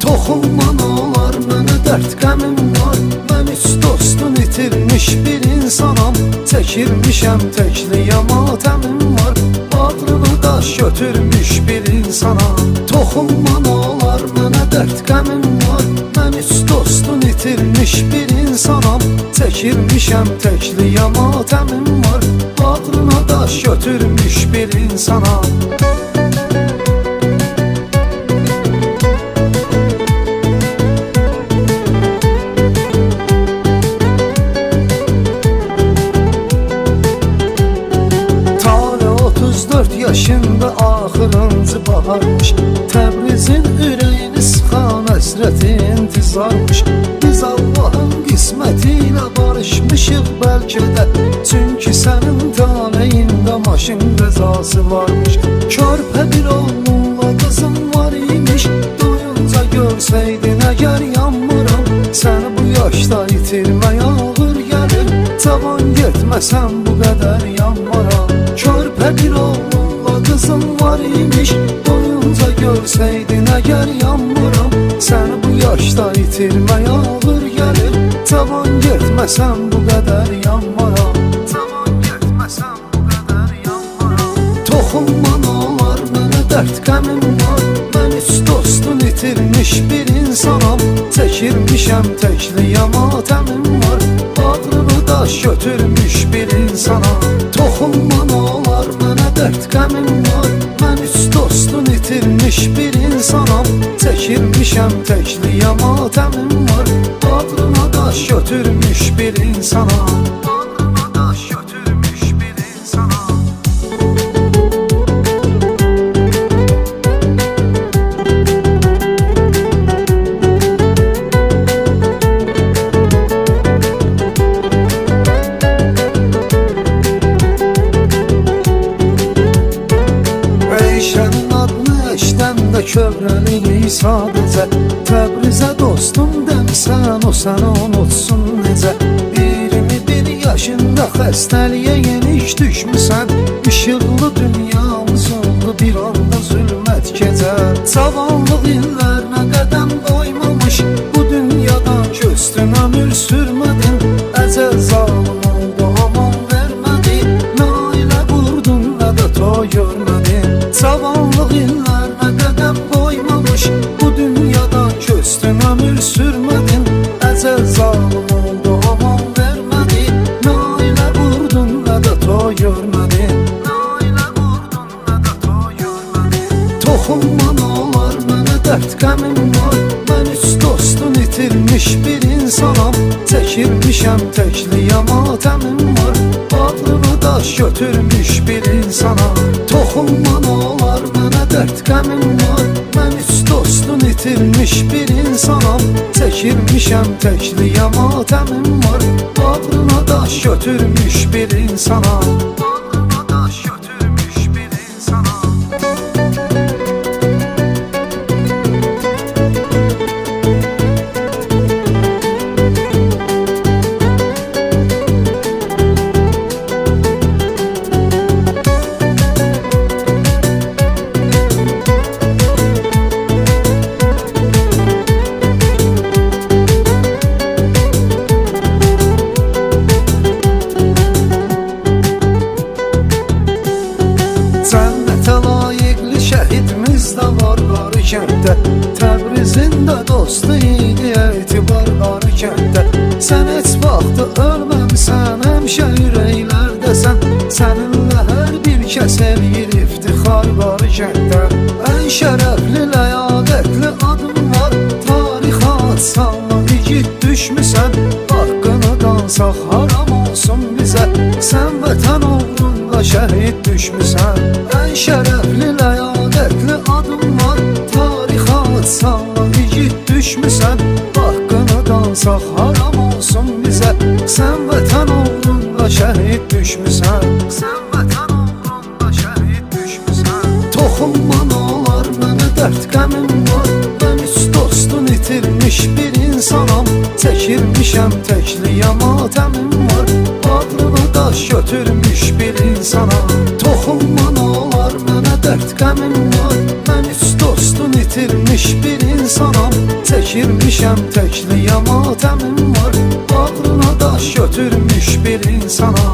Toxunman olar mənə dərd qəmim var. Mən üç dostun itirmiş bir insanam. Çəkirmişəm təkliyə matəmim var. Bağrını daş götürmüş bir insana. Toxunman olar mənə dərd qəmim var. Mən üç dostun itirmiş bir insanam. Çəkirmişəm təkliyə matəmim var. Bağrına daş götürmüş bir insana. Yaşında axırıncı baharmış. Təbrizin ürəyini sıxan əsrət intizarmış. Biz Allahın qisməti ilə barışmışıq bəlkə də. Çünki sənin taleyində maşın qəzası varmış. Körpə bir oğlunla qızım var imiş. Doyunca görsəydin əgər yanmıram. Səni bu yaşda itirmək ağır gəlir. Cavan getməsən bu qədər yanmaram. Körpə bir oğlunla qızım var imiş. Doyunca görsəydin əgər yanmıram. Səni bu yaşda itirmək ağır gəlir. Cavan getməsən bu qədər yanmaram. Cavan getməsən bu qədər yanmaram. Toxunman olar mənə dərd qəmim var. Mən üç dostun itirmiş bir insanam. Çəkirmişəm təkliyə matəmim var. Bağrını daş götürmüş bir insana. Toxunman olar mənə dərd qəmim var. Mən üç dostun itirmiş bir insanam. Çəkirmişəm təkliyə matəmim var. Bağrına daş götürmüş bir insana. Bağrına daş götürmüş bir insana. Kövrəlirik sadəcə. Təbrizə dostum dəmsən, o səni unutsun necə. 21 yaşında xəstəliyə yenik düşmüsən. İşıqlı dünyamız oldu bir anda zülmət gecə. Cavanlıq illərinə qədəm qoymamış. Bu dünyadan köstün ömür sürmədin. Əcəl zalım oldu aman vermədi. Nə ailə qurdun nə də toy görmədin. Cavanlıq illərinə qədəm qoymamış. Bu dünyadan köstün ömür sürmədin. Əcəl zalım oldu aman vermədi. Nə ailə qurdun nə də toy görmədin. Nə ailə qurdun nə də toy görmədin. Toxunman olar mənə dərd qəmim var. Mən üç dostun itirmiş bir insanam. Çəkirmişəm təkliyə matəmim var. Bağrını daş götürmüş bir insana. Toxunman olar mənə dərd qəmim var. Mən üç dostun itirmiş bir insanam. Çəkirmişəm təkliyə matəmim var. Bağrına daş götürmüş bir insana. Bağrına daş götürmüş bir insana. Təbrizin də dostu idi etibarları kənddə. Sən heç vaxtı ölməmsən, həmişə ürəklərdəsən. Səninlə hər bir kəs eləyir iftixar var kənddə. Ən şərəfli, ləyaqətli adım var. Tarixə atsanla igid düşmüsən. Haqqını dansaq haram olsun bizə. Sən vətən uğrunda şəhid düşmüsən. Ən şərəfli, ləyaqətli adım var. Tarixə atsanla igid düşmüsən. Haqqını dansaq haram olsun bizə. Sən vətən uğrunda şəhid düşmüsən. Sən vətən uğrunda şəhid düşmüsən. Toxunman olar mənə dərd qəmim var. Mən üç dostun itirmiş bir insanam, çəkirmişəm təkliyə matəmim var. Bağrına daş götürmüş bir insana, toxunman olar mənə dərd qəmim var. Mən üç dostun itirmiş bir insanam, çəkirmişəm təkliyə matəmim var. Bağrına daş götürmüş bir insana,